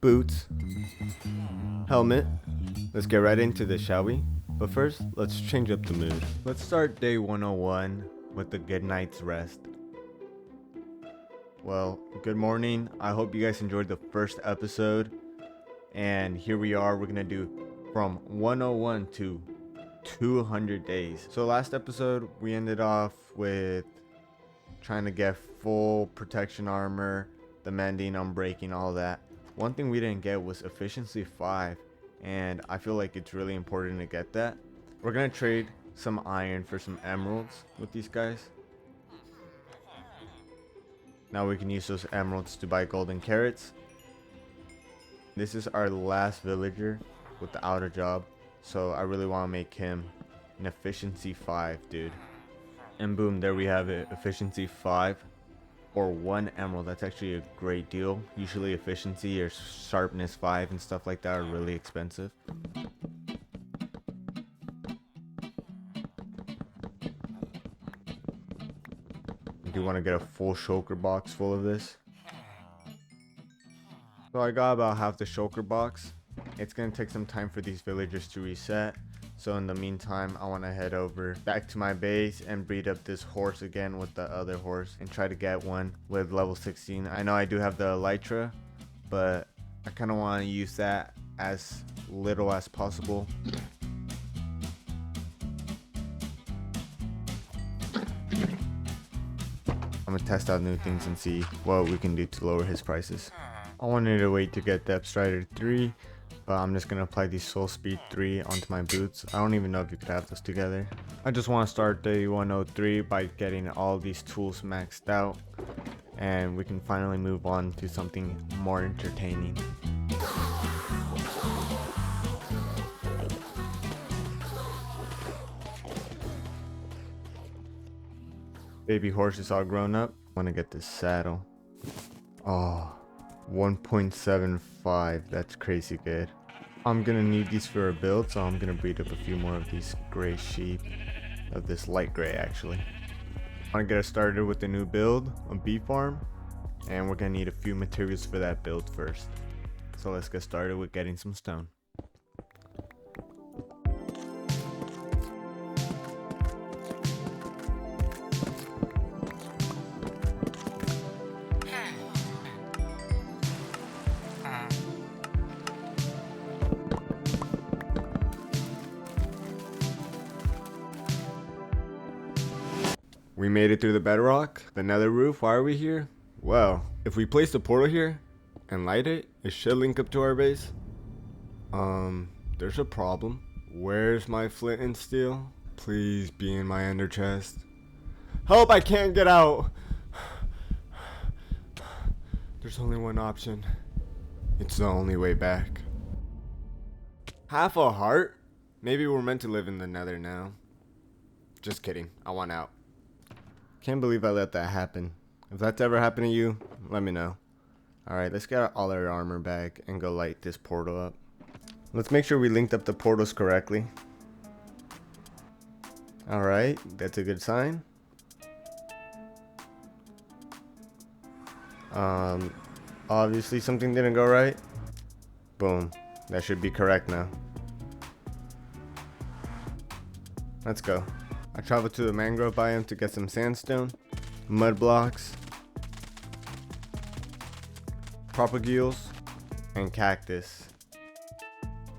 boots, helmet. Let's get right into this, shall we? But first, let's change up the mood. Let's start day 101 with a good night's rest. Well, good morning. I hope you guys enjoyed the first episode. And here we are. We're going to do from 101 to 200 days. So last episode, we ended off with trying to get full protection armor, the mending, unbreaking, all that. One thing we didn't get was efficiency 5, and I feel like it's really important to get that. We're gonna trade some iron for some emeralds with these guys. Now we can use those emeralds to buy golden carrots. This is our last villager without a job, so I really want to make him an efficiency 5, dude. And boom, there we have it, efficiency 5 or 1 emerald. That's actually a great deal. Usually efficiency or sharpness 5 and stuff like that are really expensive. You do want to get a full shulker box full of this. So I got about half the shulker box. It's going to take some time for these villagers to reset. So in the meantime, I want to head over back to my base and breed up this horse again with the other horse and try to get one with level 16. I know I do have the elytra, but I kind of want to use that as little as possible. I'm gonna test out new things and see what we can do to lower his prices. I wanted to wait to get Depth Strider 3, but I'm just gonna apply the Soul Speed 3 onto my boots. I don't even know if you could have those together. I just want to start day 103 by getting all these tools maxed out, and we can finally move on to something more entertaining. Baby horse is all grown up. I want to get this saddle. Oh, 1.75. That's crazy good. I'm gonna need these for a build, so I'm gonna breed up a few more of these gray sheep, of this light gray actually. I want to get us started with the new build, a bee farm, and we're gonna need a few materials for that build first. So let's get started with getting some stone. We made it through the bedrock, the nether roof. Why are we here? Well, if we place the portal here and light it, it should link up to our base. There's a problem. Where's my flint and steel? Please be in my ender chest. Help, I can't get out. There's only one option. It's the only way back. Half a heart? Maybe we're meant to live in the nether now. Just kidding, I want out. Can't believe I let that happen. If that's ever happened to you, let me know. Alright, let's get all our armor back and go light this portal up. Let's make sure we linked up the portals correctly. Alright, that's a good sign. Obviously something didn't go right. Boom, that should be correct now. Let's go. I traveled to the mangrove biome to get some sandstone, mud blocks, propagules, and cactus.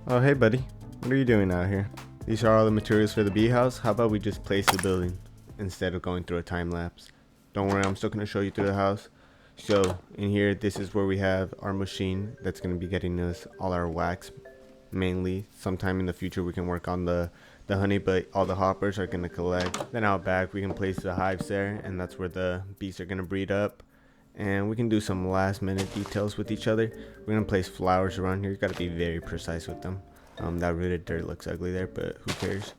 Oh hey buddy, what are you doing out here? These are all the materials for the bee house. How about we just place the building instead of going through a time lapse? Don't worry, I'm still going to show you through the house. So in here, this is where we have our machine that's going to be getting us all our wax. Mainly, sometime in the future we can work on the honey, but all the hoppers are going to collect. Then out back we can place the hives there, and that's where the bees are going to breed up. And we can do some last minute details with each other. We're going to place flowers around here. You got to be very precise with them. That rooted dirt looks ugly there, but who cares?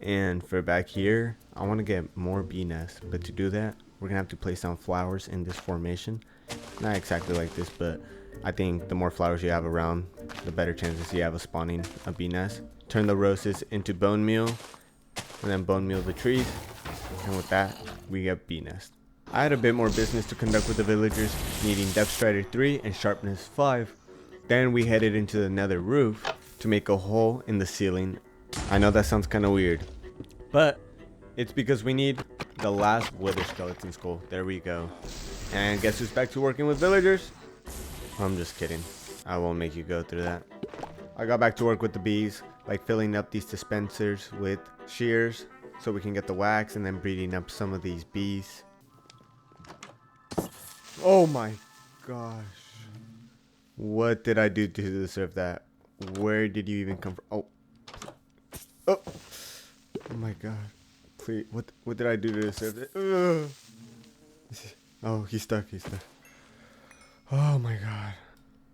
And for back here, I want to get more bee nests, but to do that we're gonna have to place down flowers in this formation. Not exactly like this, but I think the more flowers you have around, the better chances you have of spawning a bee nest. Turn the roses into bone meal, and then bone meal the trees, and with that we get bee nest. I had a bit more business to conduct with the villagers, needing Depth Strider 3 and Sharpness 5. Then we headed into the nether roof to make a hole in the ceiling. I know that sounds kind of weird, but it's because we need the last wither skeleton skull. There we go. And guess who's back to working with villagers? I'm just kidding. I won't make you go through that. I got back to work with the bees, like filling up these dispensers with shears so we can get the wax, and then breeding up some of these bees. Oh my gosh. What did I do to deserve that? Where did you even come from? Oh. Oh. Oh my god. Please. What did I do to deserve it? Ugh. Oh, he's stuck. He's stuck. Oh my god.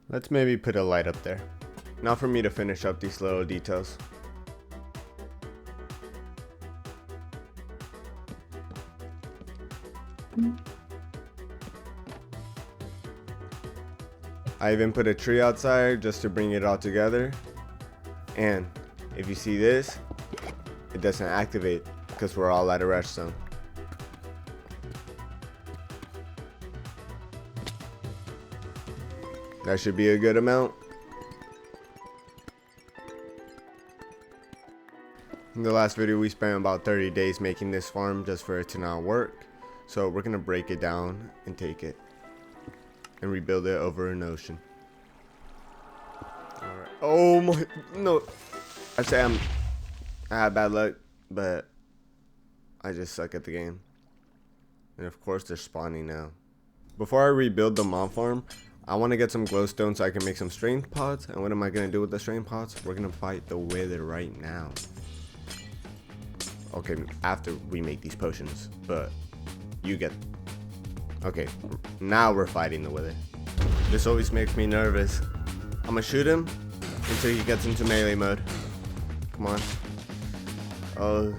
Let's maybe put a light up there. Now for me to finish up these little details. I even put a tree outside just to bring it all together. And if you see this, it doesn't activate because we're all at a redstone. That should be a good amount. In the last video we spent about 30 days making this farm just for it to not work. So we're gonna break it down and take it and rebuild it over an ocean. Alright. Oh my, no. I say I have bad luck, but I just suck at the game. And of course they're spawning now. Before I rebuild the mob farm, I want to get some glowstone so I can make some strength pots. And what am I going to do with the strength pots? We're going to fight the wither right now. Okay, after we make these potions, but you get... Okay, now we're fighting the wither. This always makes me nervous. I'm going to shoot him until he gets into melee mode. Come on. Oh,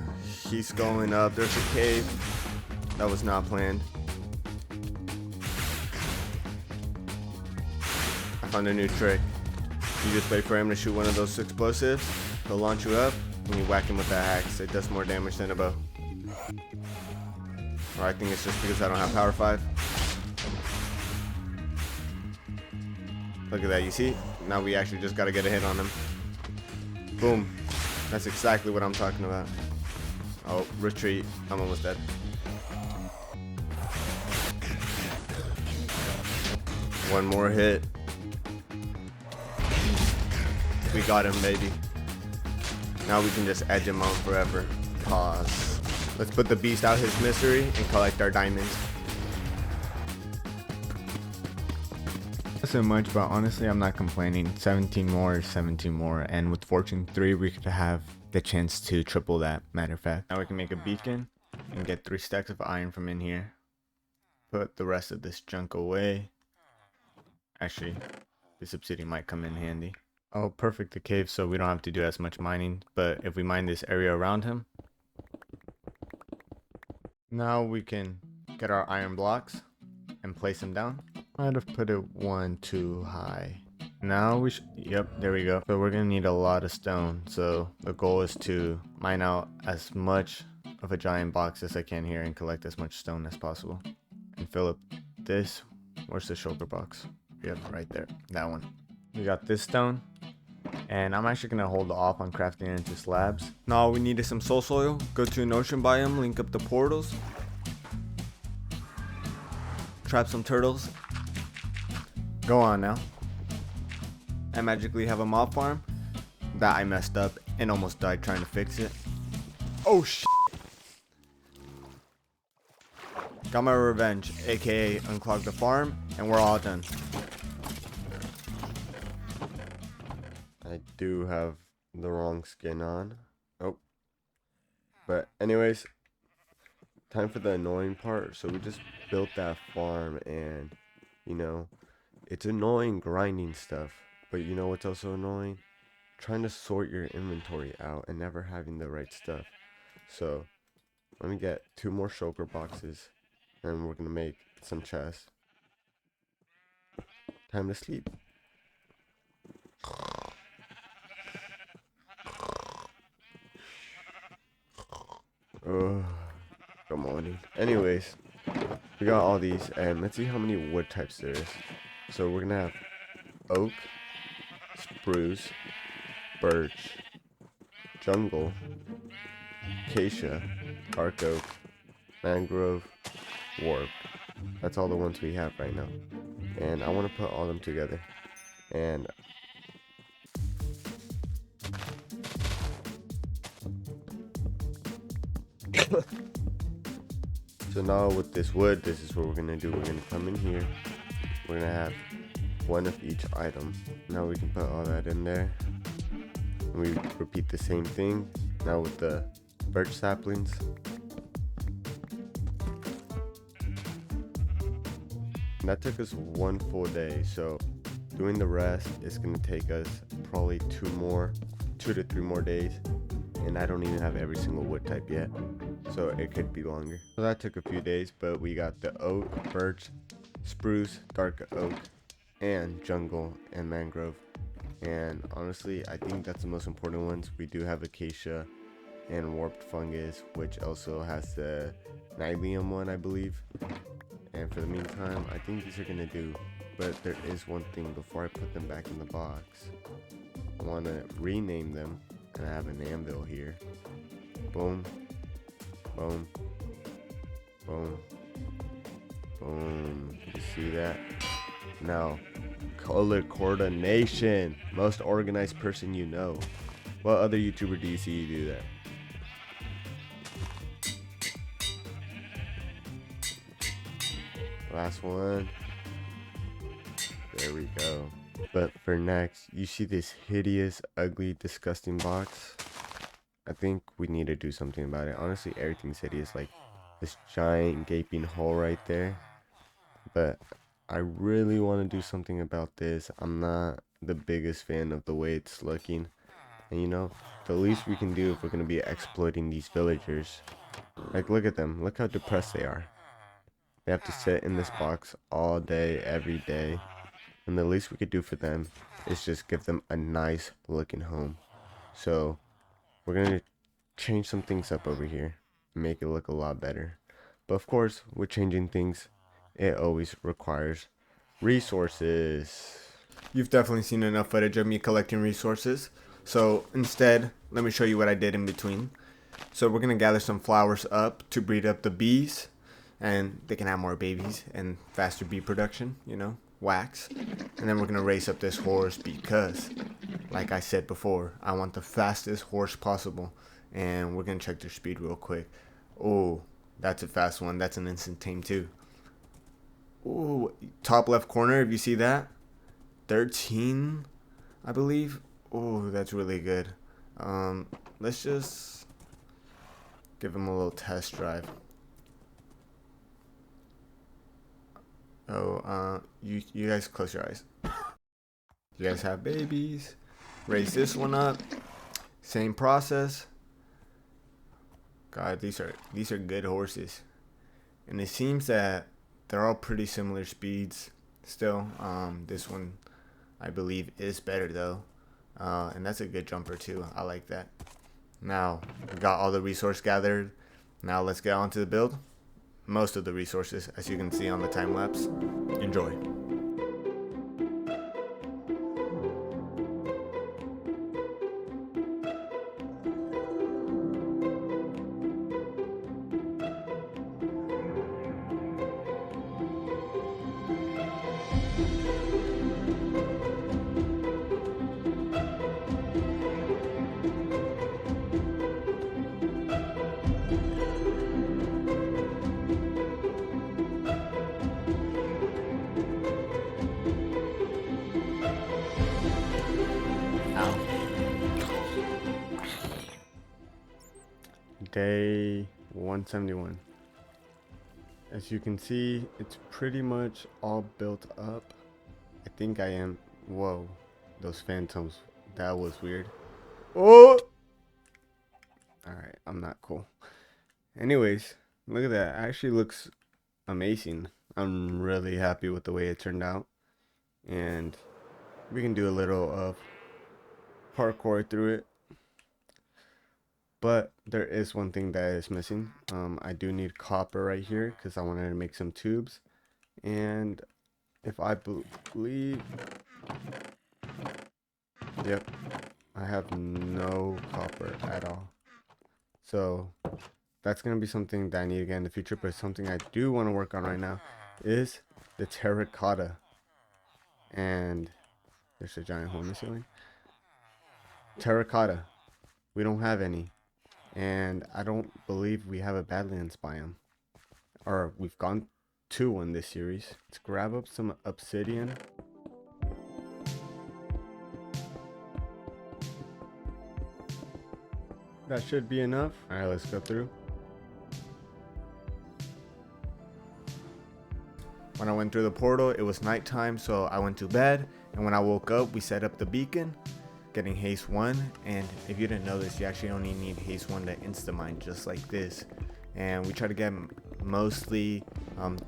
he's going up. There's a cave. That was not planned. I found a new trick. You just wait for him to shoot one of those explosives. He'll launch you up, and you whack him with that axe. It does more damage than a bow. Or I think it's just because I don't have power 5. Look at that, you see? Now we actually just gotta get a hit on him. Boom. That's exactly what I'm talking about. Oh, retreat. I'm almost dead. One more hit. We got him, baby. Now we can just edge him on forever. Pause. Let's put the beast out his misery and collect our diamonds. Not so much, but honestly, I'm not complaining. 17 more is 17 more, and with Fortune 3, we could have the chance to triple that, matter of fact. Now we can make a beacon and get 3 stacks of iron from in here. Put the rest of this junk away. Actually, this obsidian might come in handy. Oh, perfect, the cave, so we don't have to do as much mining. But if we mine this area around him, now we can get our iron blocks and place them down. Might have put it one too high. Now we should, yep, there we go. So we're gonna need a lot of stone. So the goal is to mine out as much of a giant box as I can here and collect as much stone as possible. And fill up this. Where's the shulker box? Yep, right there, that one. We got this stone. And I'm actually gonna hold off on crafting it into slabs. Now all we need is some soul soil. Go to an ocean biome, link up the portals. Trap some turtles. Go on now. I magically have a mob farm that I messed up and almost died trying to fix it. Oh shit. Got my revenge, aka unclog the farm, and we're all done. I do have the wrong skin on. Oh. But anyways, time for the annoying part. So we just built that farm and, you know, it's annoying grinding stuff. But you know what's also annoying? Trying to sort your inventory out and never having the right stuff. So let me get 2 more shulker boxes and we're gonna make some chests. Time to sleep. Oh, come on, dude. Anyways, we got all these, and let's see how many wood types there is. So we're gonna have oak, spruce, birch, jungle, acacia, dark oak, mangrove, warp. That's all the ones we have right now. And I want to put all them together. And so now with this wood, this is what we're gonna do. We're gonna come in here. We're gonna have one of each item. Now we can put all that in there. And we repeat the same thing now with the birch saplings. And that took us 1 full day, so doing the rest is gonna take us probably 2 to 3 more days. And I don't even have every single wood type yet, so it could be longer. So that took a few days, but we got the oak, birch, spruce, dark oak, and jungle and mangrove. And honestly, I think that's the most important ones. We do have acacia and warped fungus, which also has the nylium one, I believe. And for the meantime, I think these are gonna do. But there is one thing before I put them back in the box. I want to rename them, and I have an anvil here. Boom, boom, boom, boom. You see that? Now, color coordination. Most organized person you know. What other YouTuber do you see do that? Last one. There we go. But for next, you see this hideous, ugly, disgusting box? I think we need to do something about it. Honestly, everything's hideous. Like this giant gaping hole right there. But I really want to do something about this. I'm not the biggest fan of the way it's looking. And you know, the least we can do if we're going to be exploiting these villagers. Like, look at them. Look how depressed they are. They have to sit in this box all day, every day. And the least we could do for them is just give them a nice looking home. So we're going to change some things up over here. Make it look a lot better. But of course, with changing things, it always requires resources. You've definitely seen enough footage of me collecting resources. So instead, let me show you what I did in between. So we're going to gather some flowers up to breed up the bees. And they can have more babies and faster bee production, you know, wax. And then we're going to race up this horse because, like I said before, I want the fastest horse possible. And we're going to check their speed real quick. Oh, that's a fast one. That's an instant tame too. Oh, top left corner, if you see that. 13, I believe. Oh, that's really good. Let's just give him a little test drive. Oh, you guys close your eyes. You guys have babies. Raise this one up. Same process. God, these are good horses. And it seems that they're all pretty similar speeds still. This one I believe is better though. And that's a good jumper too. I like that. Now, we got all the resource gathered. Now let's get on to the build. Most of the resources, as you can see on the time lapse. Enjoy. Day 171. As you can see, it's pretty much all built up. I think I am. Whoa, those phantoms. That was weird. Oh! Alright, I'm not cool. Anyways, look at that. It actually looks amazing. I'm really happy with the way it turned out. And we can do a little of parkour through it. But there is one thing that is missing. I do need copper right here because I wanted to make some tubes. And if I believe... Yep, I have no copper at all. So that's gonna be something that I need to get in the future, but something I do want to work on right now is the terracotta. And there's a giant hole in the ceiling. Terracotta. We don't have any. And I don't believe we have a Badlands biome. Or we've gone to one this series. Let's grab up some obsidian. That should be enough. Alright, let's go through. When I went through the portal, it was nighttime, so I went to bed. And when I woke up, we set up the beacon, getting haste 1. And if you didn't know this, you actually only need haste 1 to insta-mine, just like this. And we try to get mostly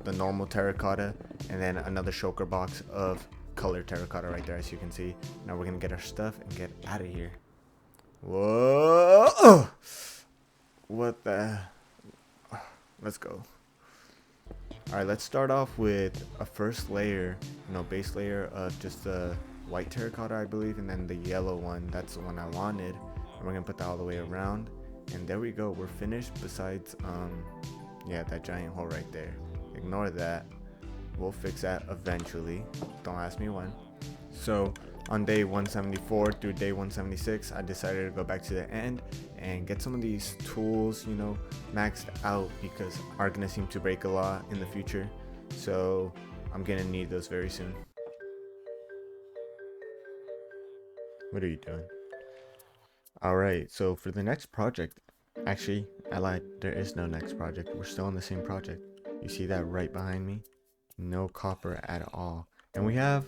the normal terracotta, and then another shulker box of colored terracotta right there, as you can see. Now we're gonna get our stuff and get out of here. Whoa! What the? Let's go. Alright, let's start off with a first layer, base layer of just the white terracotta, I believe, and then the yellow one. That's the one I wanted. And we're gonna put that all the way around. And there we go, we're finished, besides yeah, that giant hole right there. Ignore that. We'll fix that eventually. Don't ask me when. So on day 174 through day 176, I decided to go back to the end and get some of these tools, maxed out, because are gonna seem to break a lot in the future. So I'm gonna need those very soon. What are you doing? Alright, so for the next project, actually, I lied, there is no next project. We're still on the same project. You see that right behind me? No copper at all. And we have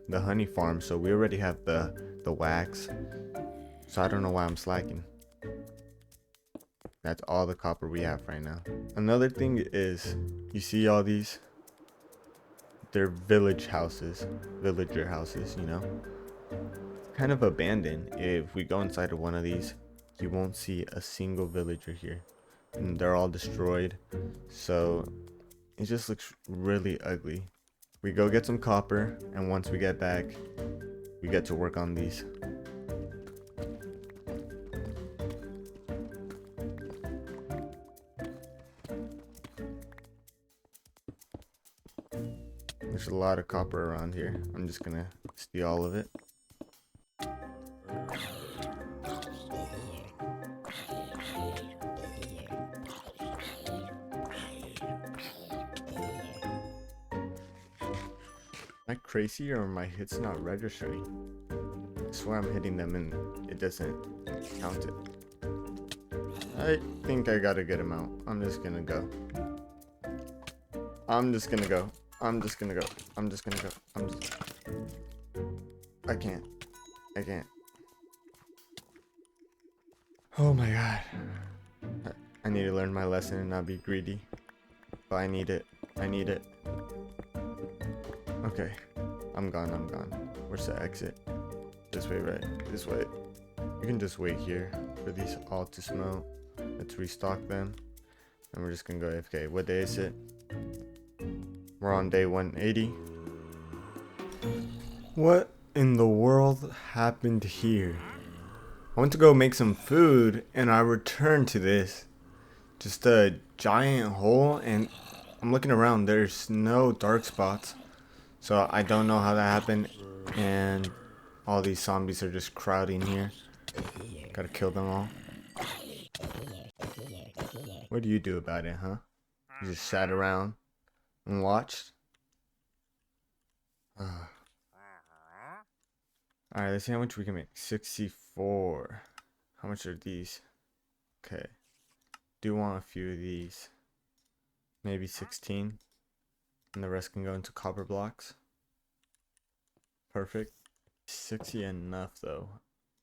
the honey farm, so we already have the wax. So I don't know why I'm slacking. That's all the copper we have right now. Another thing is, you see all these? They're villager houses, kind of abandoned. If we go inside of one of these, you won't see a single villager here, and they're all destroyed. So it just looks really ugly. We go get some copper, and once we get back, we get to work on these. There's a lot of copper around here. I'm just gonna steal all of it. Am I crazy, or my hits not registering? I swear I'm hitting them and it doesn't count it. I think I got a good amount. I'm just gonna go. I can't. Oh my god. I need to learn my lesson and not be greedy. But I need it. Okay. I'm gone. Where's the exit? This way, right? This way. You can just wait here for these all to smelt. Let's restock them. And we're just gonna go AFK. What day is it? We're on day 180. What in the world happened here? I went to go make some food and I returned to this. Just a giant hole, and I'm looking around. There's no dark spots. So I don't know how that happened. And all these zombies are just crowding here. Gotta kill them all. What do you do about it, huh? You just sat around and watched? Alright, let's see how much we can make. 64. How much are these? Okay. Do want a few of these. Maybe 16. And the rest can go into copper blocks. Perfect. 60 enough though.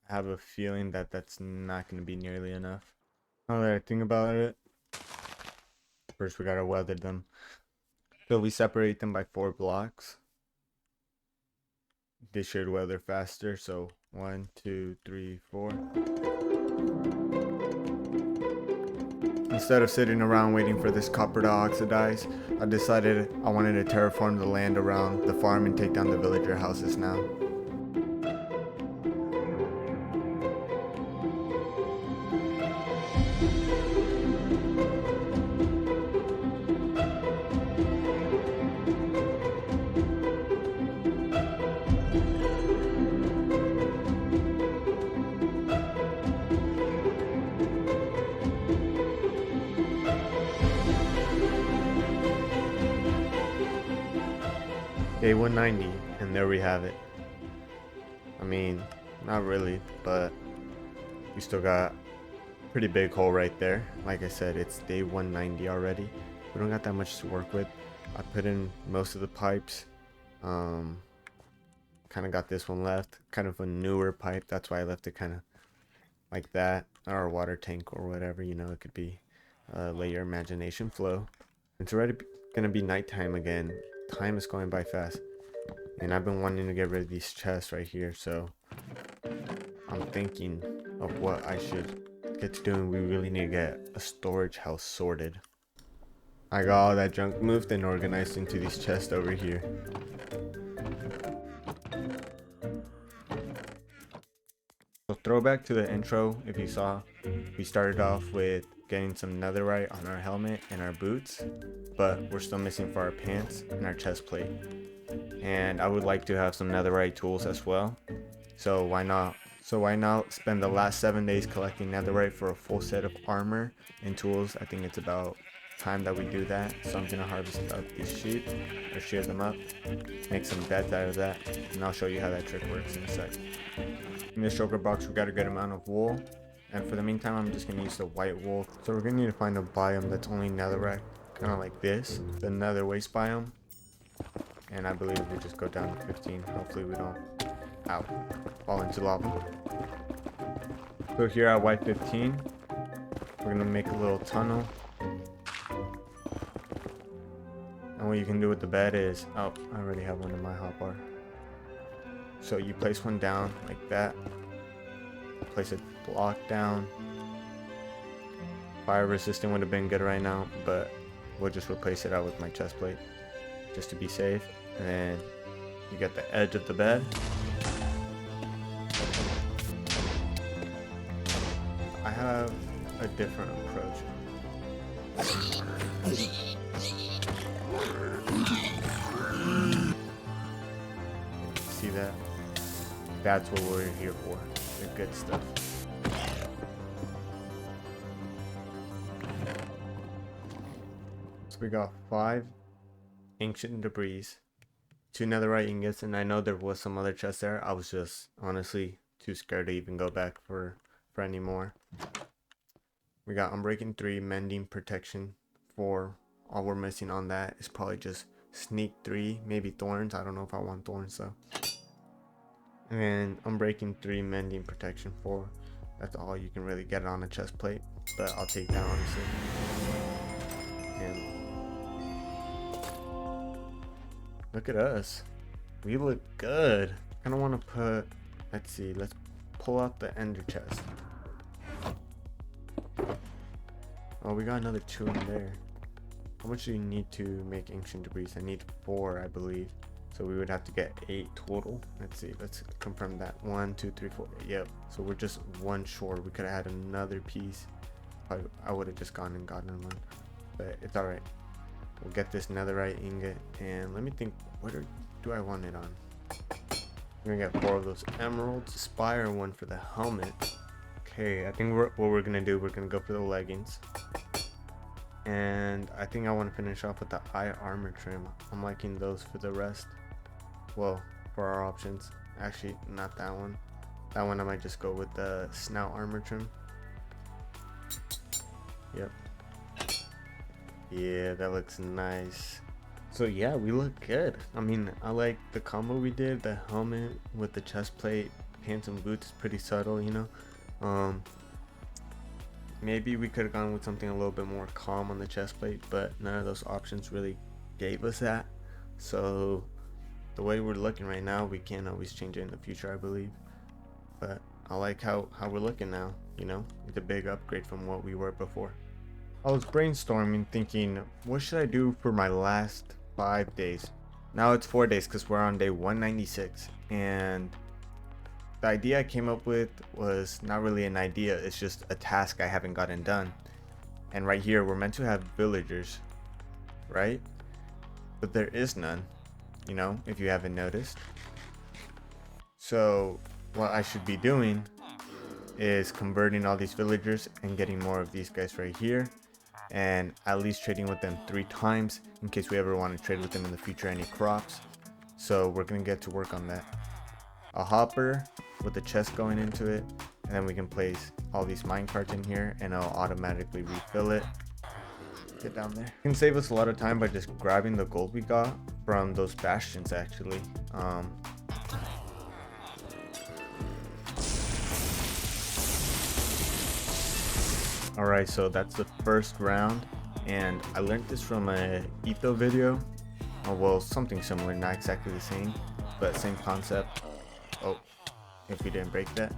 I have a feeling that that's not going to be nearly enough. Now that I think about it, first we gotta weather them. So we separate them by 4 blocks. They should weather faster. So 1, 2, 3, 4. Instead of sitting around waiting for this copper to oxidize, I decided I wanted to terraform the land around the farm and take down the villager houses now. Day 190, and there we have it. I mean, not really, but we still got a pretty big hole right there. Like I said, it's day 190 already. We don't got that much to work with. I put in most of the pipes. Kind of got this one left. Kind of a newer pipe. That's why I left it kind of like that. Or a water tank or whatever. You know, it could be. Let your imagination flow. It's already gonna be nighttime again. Time is going by fast. And I've been wanting to get rid of these chests right here. So I'm thinking of what I should get to doing. We really need to get a storage house sorted. I got all that junk moved and organized into these chests over here. So throwback to the intro, if you saw, we started off with getting some netherite on our helmet and our boots, but we're still missing for our pants and our chest plate. And I would like to have some netherite tools as well. So why not spend the last 7 days collecting netherite for a full set of armor and tools? I think it's about time that we do that. So I'm gonna harvest up these sheep or shear them up, make some beds out of that, and I'll show you how that trick works in a sec. In this shulker box we got a good amount of wool, and for the meantime I'm just gonna use the white wool. So we're gonna need to find a biome that's only netherite, kind of like this, the nether waste biome. And I believe we just go down to 15. Hopefully we don't fall into lava. So here at Y15 we're gonna make a little tunnel. And what you can do with the bed is, I already have one in my hotbar. So you place one down like that. Place a block down. Fire resistant would have been good right now, but we'll just replace it out with my chest plate just to be safe. And then you get the edge of the bed. I have a different approach. See that? That's what we're here for. The good stuff. So we got 5 ancient debris, 2 netherite ingots, and I know there was some other chests there. I was just honestly too scared to even go back for any more. We got unbreaking 3, mending, protection 4. All we're missing on that is probably just sneak 3, maybe thorns. I don't know if I want thorns though. And unbreaking 3, mending, protection 4. That's all you can really get on a chest plate, but I'll take that honestly. And look at us, we look good. I don't want to put, let's see, let's pull out the ender chest. Oh, we got another 2 in there. How much do you need to make ancient debris? I need 4, I believe. So we would have to get 8 total. Let's see, let's confirm that. 1, 2, 3, 4. Yep. So we're just 1 short. We could have had another piece. I would have just gone and gotten one, but it's all right. We'll get this netherite ingot, and let me think. What do I want it on? We're gonna get 4 of those emeralds. Spire 1 for the helmet. Okay, I think what we're gonna do, we're gonna go for the leggings. And I think I want to finish off with the eye armor trim. I'm liking those for the rest. Well, for our options. Actually, not that one. That one I might just go with the snout armor trim. Yep. Yeah, that looks nice. So yeah, we look good. I mean, I like the combo we did. The helmet with the chest plate, pants and boots is pretty subtle, you know. Maybe we could have gone with something a little bit more calm on the chest plate, but none of those options really gave us that. So the way we're looking right now, we can always change it in the future, I believe. But I like how we're looking now, you know. It's a big upgrade from what we were before. I was brainstorming, thinking, what should I do for my last 5 days? Now it's 4 days because we're on day 196, and the idea I came up with was not really an idea, it's just a task I haven't gotten done. And right here, we're meant to have villagers, right? But there is none, you know, if you haven't noticed. So what I should be doing is converting all these villagers and getting more of these guys right here, and at least trading with them 3 times in case we ever want to trade with them in the future any crops. So we're gonna get to work on that. A hopper with a chest going into it, and then we can place all these mine carts in here and it'll automatically refill it. Get down there. It can save us a lot of time by just grabbing the gold we got from those bastions actually. Alright, so that's the first round, and I learned this from a Etho video. Well, something similar, not exactly the same, but same concept. Oh, if we didn't break that.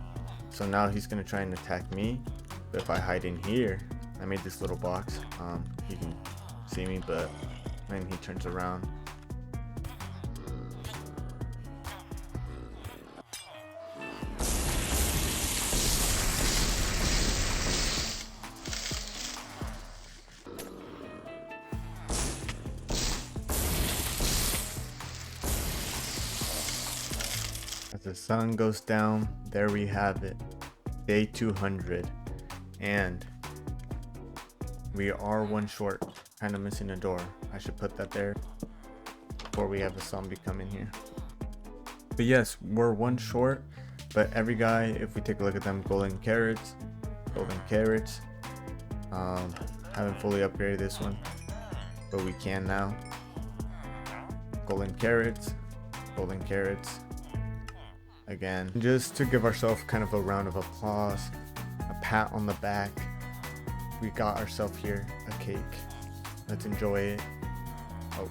So now he's gonna try and attack me, but if I hide in here, I made this little box, he can see me, but then he turns around. As the sun goes down, there we have it, day 200, and we are one short, kind of missing a door. I should put that there before we have a zombie come in here. But yes, we're one short, but every guy, if we take a look at them, golden carrots, haven't fully upgraded this one, but we can now. Golden carrots, again, just to give ourselves kind of a round of applause, a pat on the back. We got ourselves here a cake. Let's enjoy it. Oh,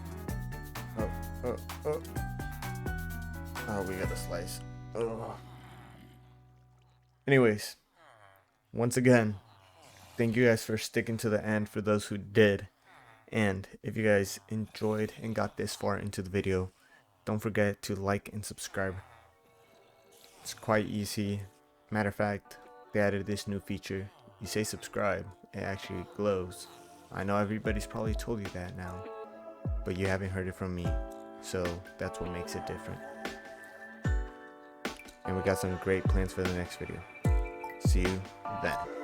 we got a slice. Oh. Anyways, once again, thank you guys for sticking to the end for those who did. And if you guys enjoyed and got this far into the video, don't forget to like and subscribe. It's quite easy. Matter of fact, they added this new feature. You say subscribe, it actually glows. I know everybody's probably told you that now, but you haven't heard it from me, so that's what makes it different. And we got some great plans for the next video. See you then.